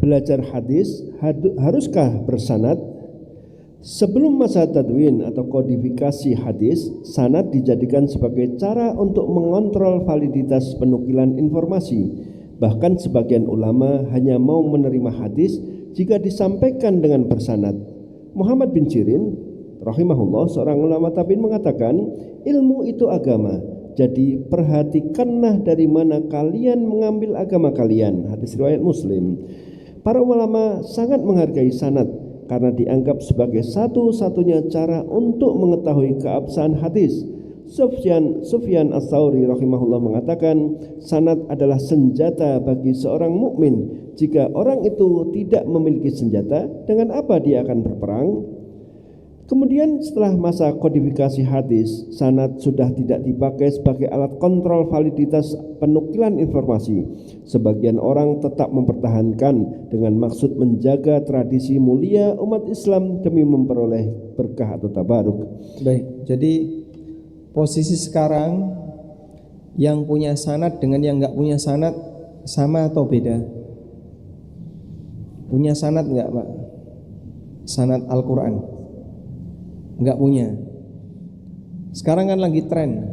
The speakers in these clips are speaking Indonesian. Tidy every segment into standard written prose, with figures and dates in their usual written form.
belajar hadis haruskah bersanad? Sebelum masa tadwin atau kodifikasi hadis, sanad dijadikan sebagai cara untuk mengontrol validitas penukilan informasi. Bahkan sebagian ulama hanya mau menerima hadis jika disampaikan dengan bersanad. Muhammad bin Sirin rahimahullah, seorang ulama tabi'in, mengatakan, ilmu itu agama, jadi perhatikanlah dari mana kalian mengambil agama kalian. Hadis riwayat Muslim. Para ulama sangat menghargai sanad karena dianggap sebagai satu-satunya cara untuk mengetahui keabsahan hadis. Sufyan Ats-Tsauri rahimahullah mengatakan, sanad adalah senjata bagi seorang mukmin. Jika orang itu tidak memiliki senjata, dengan apa dia akan berperang? Kemudian setelah masa kodifikasi hadis, sanad sudah tidak dipakai sebagai alat kontrol validitas penukilan informasi. Sebagian orang tetap mempertahankan dengan maksud menjaga tradisi mulia umat Islam demi memperoleh berkah atau tabaruk. Baik, jadi posisi sekarang yang punya sanad dengan yang nggak punya sanad sama atau beda? Punya sanad nggak, Pak? Sanad Al-Quran? Nggak punya. Sekarang kan lagi tren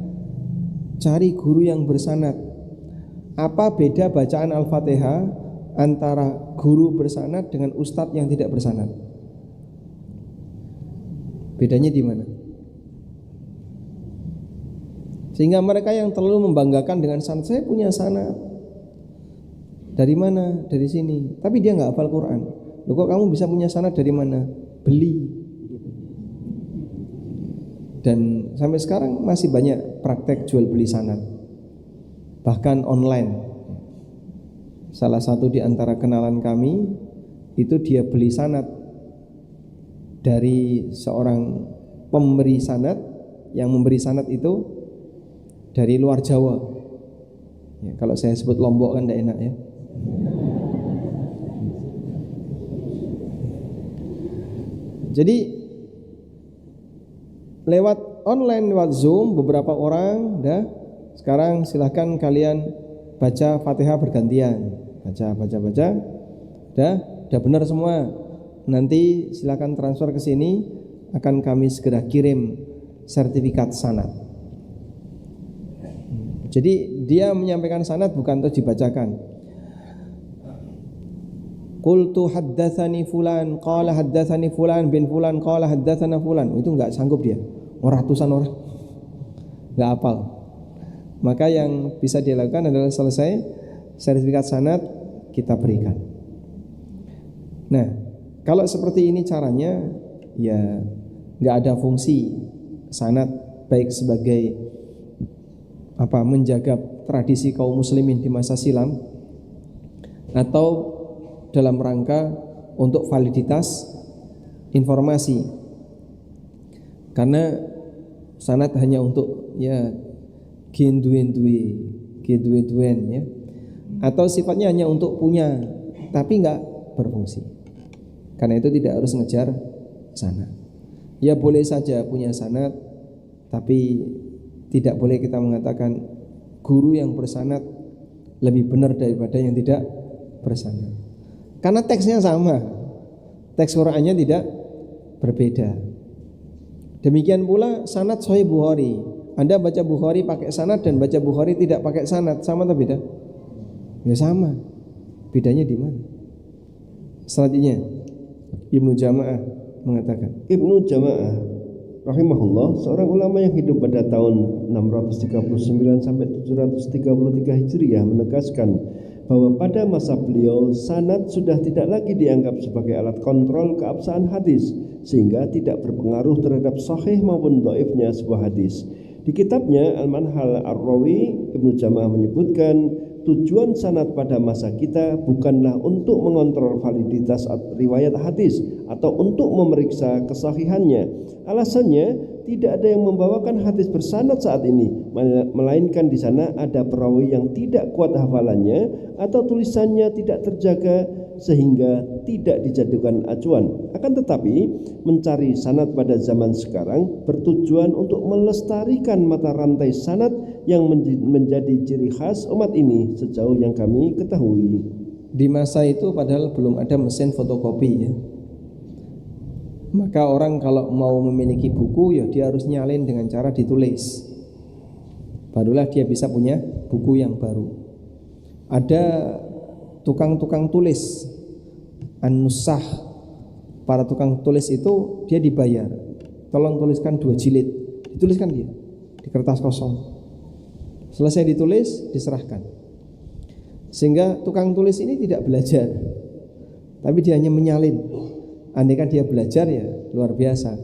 cari guru yang bersanad. Apa beda bacaan Al-Fatihah antara guru bersanad dengan ustadz yang tidak bersanad? Bedanya di mana? Sehingga mereka yang terlalu membanggakan dengan sanad, saya punya sanad. Dari mana? Dari sini. Tapi dia nggak hafal Quran. Loh, kok kamu bisa punya sanad dari mana? Beli. Dan sampai sekarang masih banyak praktek jual beli sanad, bahkan online. Salah satu di antara kenalan kami itu dia beli sanad dari seorang pemberi sanad, yang memberi sanad itu dari luar Jawa. Ya, kalau saya sebut Lombok kan tidak enak ya. Jadi lewat online, lewat Zoom, beberapa orang sekarang silahkan kalian baca Fatihah bergantian, baca, udah benar semua. Nanti silahkan transfer ke sini, akan kami segera kirim sertifikat sanad. Jadi dia menyampaikan sanad bukan untuk dibacakan. Qultu haddatsani fulan qala haddatsani fulan bin fulan qala haddatsana fulan. Itu enggak sanggup dia. Ratusan orang enggak hafal. Maka yang bisa dia lakukan adalah selesai sertifikat sanad kita berikan. Nah, kalau seperti ini caranya, ya enggak ada fungsi sanad baik sebagai menjaga tradisi kaum muslimin di masa silam atau dalam rangka untuk validitas informasi. Karena sanad hanya untuk genduen ya, atau sifatnya hanya untuk punya tapi enggak berfungsi. Karena itu tidak harus ngejar sanad. Ya boleh saja punya sanad, tapi tidak boleh kita mengatakan guru yang bersanad lebih benar daripada yang tidak bersanad. Karena teksnya sama, teks Qur'annya tidak berbeda. Demikian pula sanad Sahih Bukhari. Anda baca Bukhari pakai sanad dan baca Bukhari tidak pakai sanad, sama atau beda? Ya sama. Bedanya di mana? Selanjutnya Ibnu Jama'ah mengatakan, Ibnu Jama'ah rahimahullah, seorang ulama yang hidup pada tahun 639 sampai 733 Hijriah, menegaskan bahwa pada masa beliau sanad sudah tidak lagi dianggap sebagai alat kontrol keabsahan hadis, sehingga tidak berpengaruh terhadap sahih maupun dhaifnya sebuah hadis. Di kitabnya Al-Manhal Ar-Rawi, Ibnu Jama'ah menyebutkan tujuan sanad pada masa kita bukanlah untuk mengontrol validitas riwayat hadis atau untuk memeriksa kesahihannya. Alasannya, tidak ada yang membawakan hadis bersanad saat ini, melainkan di sana ada perawi yang tidak kuat hafalannya atau tulisannya tidak terjaga sehingga tidak dijadikan acuan. Akan tetapi, mencari sanad pada zaman sekarang bertujuan untuk melestarikan mata rantai sanad yang menjadi ciri khas umat ini sejauh yang kami ketahui. Di masa itu padahal belum ada mesin fotokopi ya. Maka orang kalau mau memiliki buku ya dia harus nyalin dengan cara ditulis. Barulah dia bisa punya buku yang baru. Ada tukang-tukang tulis, an-nusakh. Para tukang tulis itu dia dibayar. Tolong tuliskan 2 jilid. Dituliskan dia di kertas kosong. Selesai ditulis, diserahkan. Sehingga tukang tulis ini tidak belajar, tapi dia hanya menyalin. Andai kan dia belajar ya luar biasa,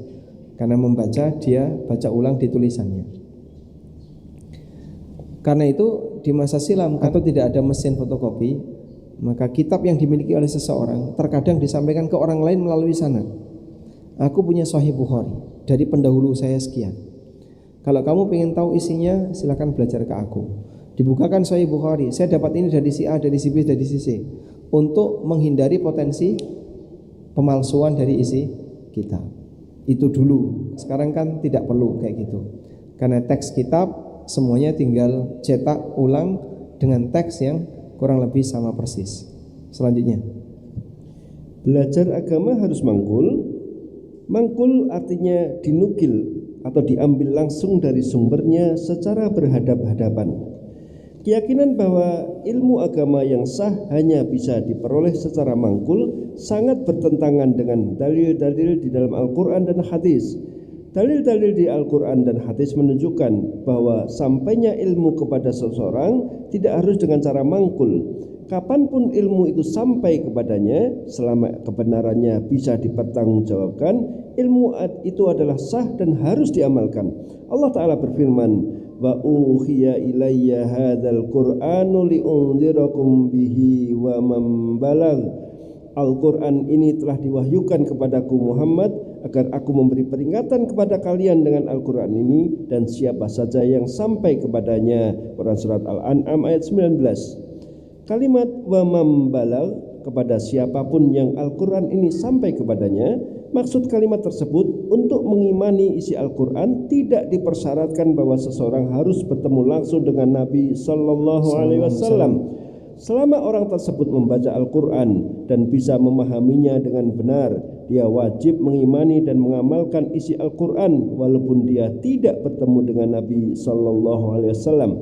karena membaca dia baca ulang di tulisannya. Karena itu di masa silam atau tidak ada mesin fotokopi, maka kitab yang dimiliki oleh seseorang terkadang disampaikan ke orang lain melalui sana. Aku punya Sahih Bukhari dari pendahulu saya sekian. Kalau kamu ingin tahu isinya, silakan belajar ke aku. Dibukakan Sahih Bukhari, saya dapat ini dari si A, dari si B, dari si C, untuk menghindari potensi pemalsuan dari isi kitab. Itu dulu. Sekarang kan tidak perlu kayak gitu. Karena teks kitab semuanya tinggal cetak ulang dengan teks yang kurang lebih sama persis. Selanjutnya, belajar agama harus mangkul. Mangkul artinya dinukil atau diambil langsung dari sumbernya secara berhadap-hadapan. Keyakinan bahwa ilmu agama yang sah hanya bisa diperoleh secara mangkul sangat bertentangan dengan dalil-dalil di dalam Al-Quran dan hadis. Dalil-dalil di Al-Quran dan hadis menunjukkan bahwa sampainya ilmu kepada seseorang tidak harus dengan cara mangkul. Kapanpun ilmu itu sampai kepadanya, selama kebenarannya bisa dipertanggungjawabkan, ilmu itu adalah sah dan harus diamalkan. Allah Ta'ala berfirman, wa uhiya ilayya hadzal qur'anu li'unzirakum bihi wa man balagh. Al-Qur'an ini telah diwahyukan kepadaku Muhammad agar aku memberi peringatan kepada kalian dengan Al-Qur'an ini dan siapa saja yang sampai kepadanya. Quran surat Al-An'am ayat 19. Kalimat wa man balagh kepada siapapun yang Al-Qur'an ini sampai kepadanya, maksud kalimat tersebut untuk mengimani isi Al-Quran tidak dipersyaratkan bahwa seseorang harus bertemu langsung dengan Nabi Sallallahu Alaihi Wasallam. Selama orang tersebut membaca Al-Quran dan bisa memahaminya dengan benar, dia wajib mengimani dan mengamalkan isi Al-Quran walaupun dia tidak bertemu dengan Nabi Sallallahu Alaihi Wasallam.